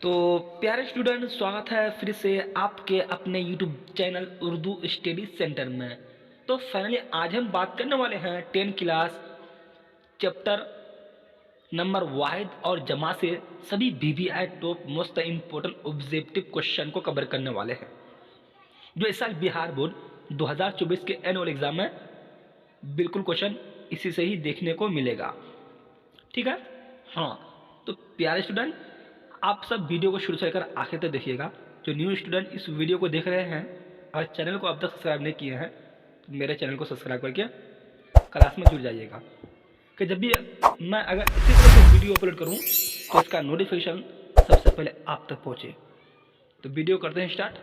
तो प्यारे स्टूडेंट, स्वागत है फिर से आपके अपने YouTube channel Urdu study centre में। तो फाइनली आज हम बात करने वाले हैं 10 क्लास चैप्टर नंबर वाहिद और जमा से सभी BBI top most important objective question को कवर करने वाले हैं, जो इस साल बिहार बोर्ड 2024 के एनुअल एग्जाम में बिल्कुल क्वेश्चन इसी से ही देखने को मिलेगा। ठीक है, हाँ। तो प्यारे स्टूडेंट, आप सब वीडियो को शुरू से लेकर आखिर तक देखिएगा। जो न्यू स्टूडेंट इस वीडियो को देख रहे हैं और चैनल को अब तक सब्सक्राइब नहीं किए हैं तो मेरे चैनल को सब्सक्राइब करके क्लास में जुड़ जाइएगा कि जब भी मैं अगर इसी तरह से वीडियो अपलोड करूं तो इसका नोटिफिकेशन सबसे पहले आप तक पहुंचे। तो वीडियो करते हैं स्टार्ट।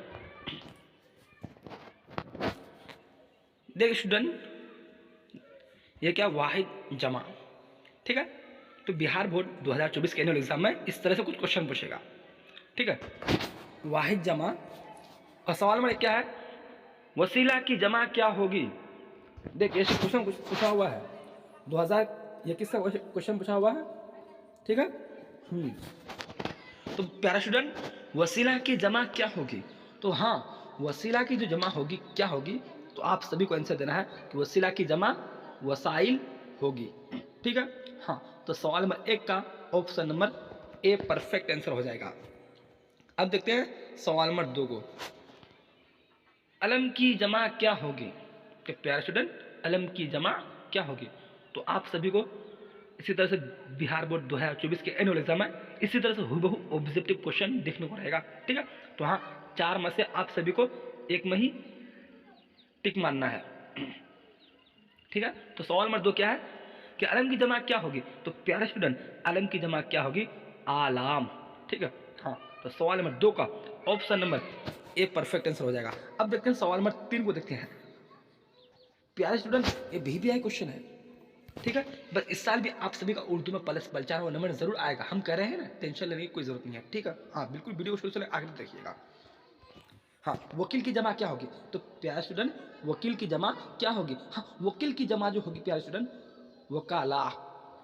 देख स्टूडेंट, ये क्या वाहिद जमा, ठीक है। तो बिहार बोर्ड 2024 के एनुअल एग्जाम में इस तरह से कुछ क्वेश्चन पूछेगा, ठीक है। वाहिद जमा और सवाल में क्या है, वसीला की जमा क्या होगी। देख ऐसे क्वेश्चन पूछा हुआ है 2021 का क्वेश्चन पूछा हुआ है, ठीक है। तो प्यारा स्टूडेंट, वसीला की जमा क्या होगी। तो हाँ, वसीला की जो जमा होगी क्या होगी, तो आप सभी को आंसर देना है कि वसीला की जमा वसाइल होगी, ठीक है। हाँ, तो सवाल नंबर 1 का option number a perfect answer हो जाएगा। अब देखते हैं सवाल नंबर 2 को, अलम की जमा क्या होगी। कि प्यारे स्टूडेंट, अलम की जमा क्या होगी। तो आप सभी को इसी तरह से बिहार बोर्ड 2024 के एनुअल एग्जाम में इसी तरह से हुबहू ऑब्जेक्टिव क्वेश्चन देखने को रहेगा, ठीक है। तो हाँ, 4 में से आप सभी को एक में ही टिक मारना है, ठीक है। तो सवाल नंबर 2 क्या है कि अलम की जमा क्या होगी। तो प्यारे स्टूडेंट, अलम की जमा क्या होगी, आलाम, ठीक है। हाँ, तो सवाल नंबर 2 का option number a perfect answer हो जाएगा। अब देखते हैं सवाल नंबर 3 को देखते हैं। प्यारे स्टूडेंट, ये बीबीआई क्वेश्चन है, ठीक है। बस इस साल भी आप सभी का उर्दू में प्लस पलचार और नंबर जरूर आएगा, हम कह रहे हैं ना, टेंशन लेने की कोई जरूरत नहीं है, ठीक है। हाँ, बिल्कुल वीडियो को शुरू से आगे देखिएगा। हाँ, वकील की जमा क्या होगी। तो प्यारे स्टूडेंट, वकील की जमा क्या होगी। हाँ, वकील की जमा जो होगी प्यारे स्टूडेंट, वकाला,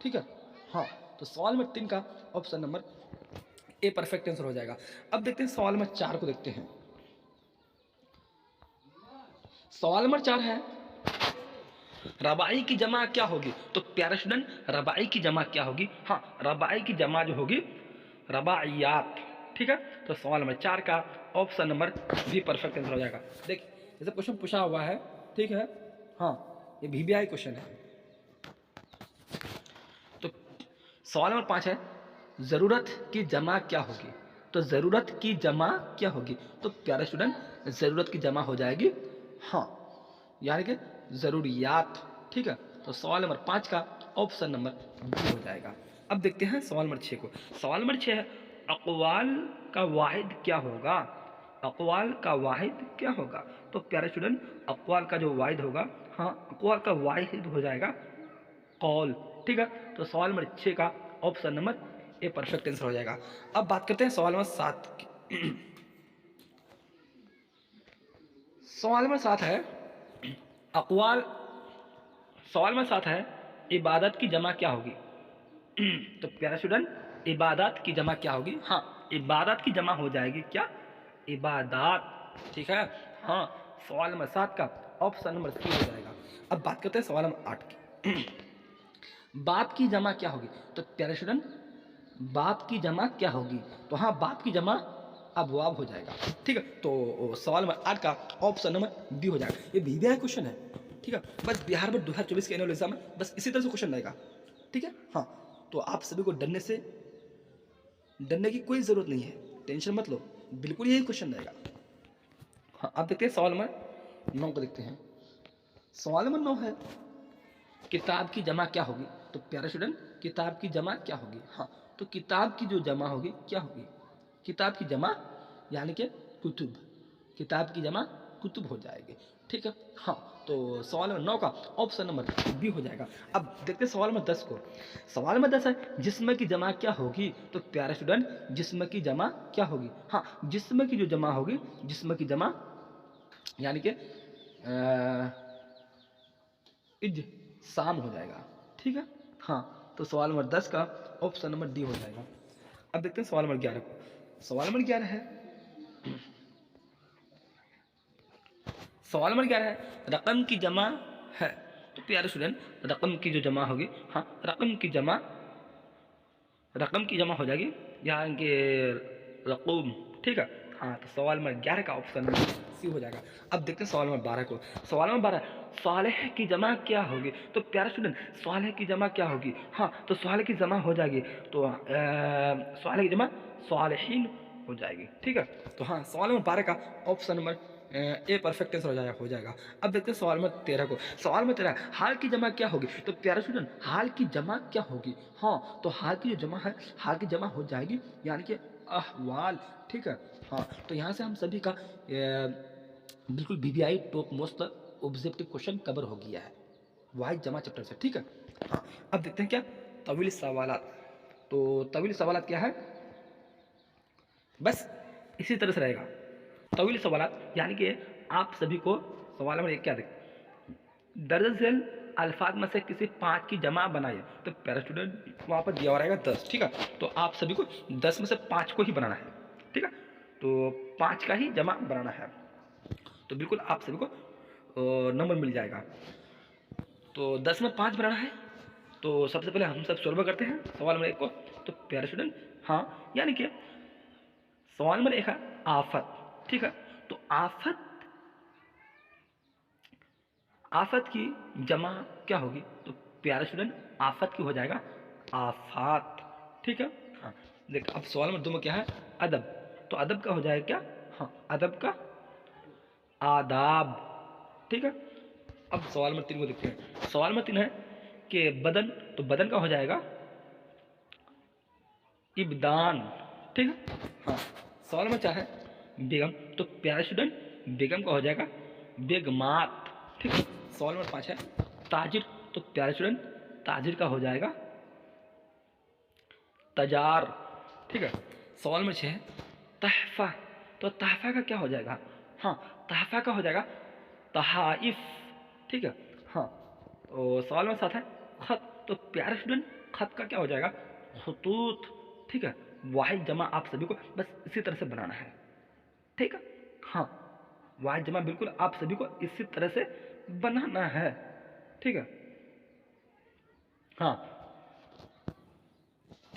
ठीक है। हाँ, तो सवाल नंबर 3 का option number a perfect answer हो जाएगा। अब देखते हैं सवाल नंबर 4 को देखते हैं। सवाल नंबर 4 है, रबाई की जमा क्या होगी। तो प्यारे स्टूडेंट, रबाई की जमा क्या होगी। हाँ, रबाई की जमा जो होगी रबाइयात, ठीक है। तो सवाल नंबर 4 का option number be perfect answer हो जाएगा। देख, जैसे क्वेश्चन पूछा हुआ है, ठीक है। हाँ, ये बीबीआई क्वेश्चन है। तो सवाल नंबर 5 है, ज़रूरत की जमा क्या होगी। तो ज़रूरत की जमा क्या होगी। तो प्यारे स्टूडेंट, ज़रूरत की जमा हो जाएगी, हाँ, यानी कि ज़रूरियात, ठीक है। तो सवाल नंबर 5 का ऑप्शन नंबर बी हो जाएगा। अब देखते हैं सवाल नंबर 6 को। सवाल नंबर 6 है, अक़वाल का वाहिद क्या होगा। अक़वाल का वाहिद क्या होगा। तो प्यारे स्टूडेंट, अक़वाल का जो वाहिद होगा, हाँ, अक़वाल का वाहिद हो जाएगा कौल, ठीक है। तो सवाल नंबर 6 का option number a perfect answer हो जाएगा। अब बात करते हैं सवाल नंबर 7 की। सवाल नंबर 7 है, अक़वाल, सवाल नंबर 7 है, इबादत की जमा क्या होगी। तो प्यारा स्टूडेंट, इबादत की जमा क्या होगी। हाँ, इबादत की जमा हो जाएगी क्या, इबादत, ठीक है। हाँ, सवाल नंबर 7 का ऑप्शन नंबर सी हो जाएगा। अब बात करते हैं सवाल नंबर 8 की। बाप की जमा क्या होगी। तो प्यारे स्टूडेंट, बाप की जमा क्या होगी। तो हाँ, बाप की जमा अबवाब हो जाएगा, ठीक है। तो सवाल नंबर 8 का ऑप्शन नंबर बी हो जाएगा। ये बीबीआई क्वेश्चन है, ठीक है। बस बिहार में 2024 के एनुअल एग्जाम में बस इसी तरह से क्वेश्चन रहेगा, ठीक है। हाँ, तो आप सभी को डरने की कोई ज़रूरत नहीं है, टेंशन मत लो, बिल्कुल यही क्वेश्चन रहेगा। हाँ, अब देखते हैं सवाल नंबर 9 को देखते हैं। सवाल नंबर 9 है, किताब की जमा क्या होगी। तो प्यारे स्टूडेंट, किताब की जमा क्या होगी। हाँ, तो किताब की जो जमा होगी क्या होगी, किताब की जमा यानी कि कुतुब, किताब की जमा कुतुब हो जाएगी, ठीक है। हाँ, तो सवाल नंबर 9 का ऑप्शन नंबर बी हो जाएगा। अब देखते हैं सवाल नंबर 10 को। सवाल नंबर 10 है, जिस्म की जमा क्या होगी। तो प्यारे स्टूडेंट, जिस्म की जमा क्या होगी। हाँ, जिस्म की जो जमा होगी, जिस्म की जमा यानी कि इज शाम हो जाएगा, ठीक है। हाँ, तो सवाल नंबर 10 का ऑप्शन नंबर डी हो जाएगा। अब देखते हैं सवाल नंबर 11 को। सवाल नंबर 11 है, सवाल नंबर 11 है, रकम की जमा है। तो प्यारे स्टूडेंट, रकम की जो जमा होगी, हाँ रकम की जमा हो जाएगी, यहाँ के रकूम, ठीक है। हाँ तो सवाल नंबर 11 का ऑप्शन सी हो जाएगा। अब देखते हैं सवाल नंबर 12 को। सवाल नंबर 12, सालेह की जमा क्या होगी? तो प्यारे स्टूडेंट, सालेह की जमा क्या होगी? हाँ तो सालेह की जमा हो जाएगी, तो सालेह की जमा सालेहीन हो जाएगी, ठीक है। तो हाँ सवाल नंबर 12 का option number a perfect answer हो जाएगा। अब देखते हैं सवाल नंबर 13 को। सवाल नंबर 13, हाल की जमा क्या होगी? तो प्यारे स्टूडेंट, हाल की जमा क्या होगी? हाँ तो हाल की जो जमा है, हाल की जमा हो जाएगी, यानी कि अहवाल, ठीक है। हाँ तो यहाँ से हम सभी का बिल्कुल BBI top most objective question cover हो गया है वाहिद जमा चैप्टर से, ठीक है। हाँ अब देखते हैं क्या तवील सवालात। तो तवील सवालात क्या है? बस इसी तरह से रहेगा तवील सवालात, यानी कि आप सभी को सवाल नंबर 1 क्या देख, दर्ज झेल अल्फाज में से किसी 5 की जमा बनाइए। तो पैरा स्टूडेंट वहाँ पर दिया हुआ रहेगा 10, ठीक है। तो आप सभी को 10 में से 5 को ही बनाना है, ठीक है। तो 5 का ही जमा बनाना है, तो बिल्कुल आप सभी को नंबर मिल जाएगा। तो 10 में 5 बनाना है। तो सबसे पहले हम सब सॉल्व करते हैं सवाल नंबर 1 को। तो प्यारे स्टूडेंट, हाँ यानी कि सवाल नंबर 1 है आफत, ठीक है। तो आफत की जमा क्या होगी? तो प्यारे स्टूडेंट, आफत की हो जाएगा आफात, ठीक है। हाँ देख, अब सवाल नंबर 2 में क्या है? अदब। तो अदब का हो जाएगा क्या? हाँ अदब का आदाब, ठीक है। अब सवाल नंबर 3 को देखते हैं। सवाल नंबर 3 है कि बदन। तो बदन का हो जाएगा इब्दान, ठीक है। हाँ सवाल नंबर 4 है बेगम। तो प्यारे स्टूडेंट, बेगम का हो जाएगा बेगमात, ठीक है। सवाल नंबर 5 है ताजिर। तो प्यारे स्टूडेंट, ताजिर का हो जाएगा तजार, ठीक है। सवाल नंबर 6 है तहफ़ा। तो तहफ़ा का क्या हो जाएगा? हाँ तहफ़ा का हो जाएगा तहाइफ, ठीक है। हाँ तो सवाल नंबर 7 है खत। तो प्यारे स्टूडेंट, खत का क्या हो जाएगा? खतूत, ठीक है। वाहिद जमा आप सभी को बस इसी तरह से बनाना है, ठीक है। हाँ वाहिद जमा बिल्कुल आप सभी को इसी तरह से बनाना है, ठीक है। हाँ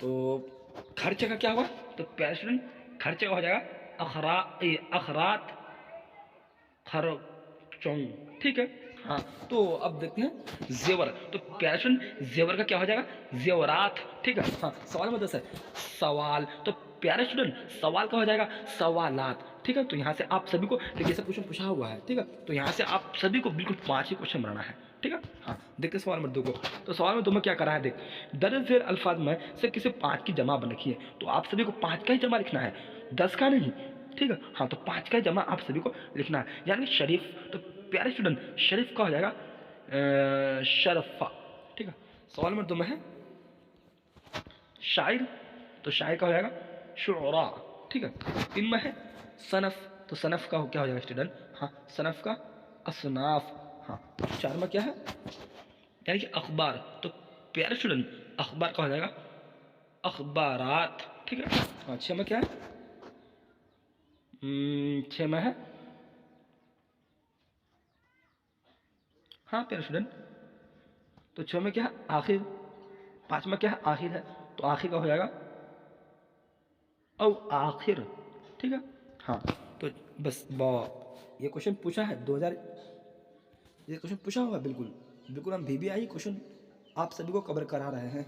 तो खर्चे का क्या होगा? तो प्यारे स्टूडेंट, खर्चे का हो जाएगा अखरात खर्चों, ठीक है। हाँ तो अब देखते हैं जेवर। तो प्यारे स्टूडेंट, जेवर का क्या हो जाएगा? जेवरात, ठीक है। हाँ सवाल नंबर 10 है सवाल। तो प्यारे स्टूडेंट, सवाल का हो जाएगा सवालात, ठीक है। तो यहाँ से आप सभी को देखिए सब क्वेश्चन पूछा हुआ है, ठीक है। तो यहाँ से आप सभी को बिल्कुल 5 ही क्वेश्चन बनाना है, ठीक है। हाँ देखते सवाल नंबर 2 को। तो सवाल नंबर 2 में क्या करा है देख, दर्ज झेल अल्फाज में से किसी 5 की जमा बन रखी है। तो आप सभी को 5 का ही जमा लिखना है, 10 का नहीं, ठीक है। हाँ तो 5 का ही जमा आप सभी को लिखना है, यानी शरीफ। तो प्यारे स्टूडेंट, शरीफ का हो जाएगा शरफा, ठीक है। सवाल नंबर 2 में है शायर। तो शायर का हो जाएगा शुरा, ठीक है। 3 में है सनफ। तो सनफ का क्या हो जाएगा स्टूडेंट? हाँ सनफ का असनाफ। हाँ 4 में क्या है? यानी कि अखबार। तो प्यारे स्टूडेंट, अखबार का हो जाएगा अखबारात, ठीक है। हाँ 6 में क्या है? 6 में है, हाँ प्यारे स्टूडेंट, तो 6 में क्या है? आखिर। 5 में क्या है? आखिर है, तो आखिर का हो जाएगा औ आखिर, ठीक है। हाँ तो बस ये क्वेश्चन पूछा है 2000, ये क्वेश्चन पूछा हुआ है, बिल्कुल बिल्कुल हम VBI क्वेश्चन आप सभी को कवर करा रहे हैं,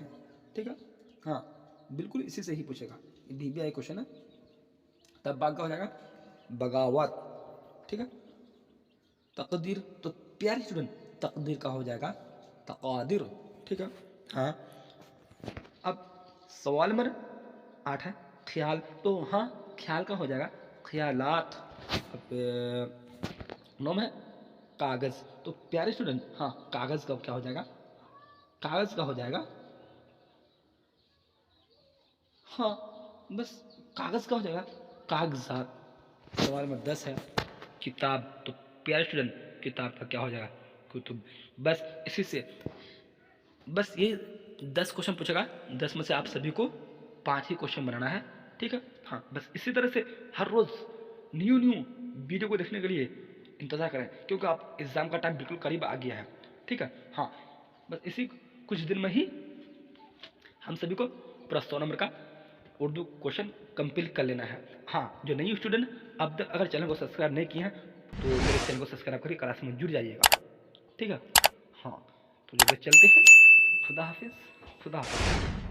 ठीक है। हाँ बिल्कुल इसी से ही पूछेगा, ये VBI क्वेश्चन है। तब बाग का हो जाएगा बगावत, ठीक है। तकदीर। तो प्यारे स्टूडेंट, तकदीर का हो जाएगा तकादिर, ठीक है। हाँ अब सवाल नंबर 8 है ख्याल। तो हाँ ख्याल का हो जाएगा ख्यालात। अब 9 में है कागज़। तो प्यारे स्टूडेंट, हाँ कागज़ का क्या हो जाएगा? कागज़ का हो जाएगा, हाँ बस कागज़ का हो जाएगा कागजात। सवाल नंबर 10 है किताब। तो प्यारे स्टूडेंट, किताब का क्या हो जाएगा? कुतुब। बस इसी से बस ये 10 क्वेश्चन पूछेगा, 10 में से आप सभी को 5 ही क्वेश्चन बनाना है, ठीक है। हाँ, बस इसी तरह से हर रोज़ न्यू न्यू वीडियो को देखने के लिए इंतज़ार करें, क्योंकि आप एग्ज़ाम का टाइम बिल्कुल करीब आ गया है। ठीक है, हाँ, बस इसी कुछ दिन में ही हम सभी को पूरा 100 नंबर का उर्दू क्वेश्चन कंप्लीट कर लेना है। हाँ, जो नई स्टूडेंट अब तक अगर चैनल को सब्सक्राइब नहीं किए हैं तो मेरे चैनल को सब्सक्राइब करके क्लास में जुड़ जाइएगा। ठीक है, हाँ, तो चलते हैं। खुदा हाफिज़, खुदा हाफिज़।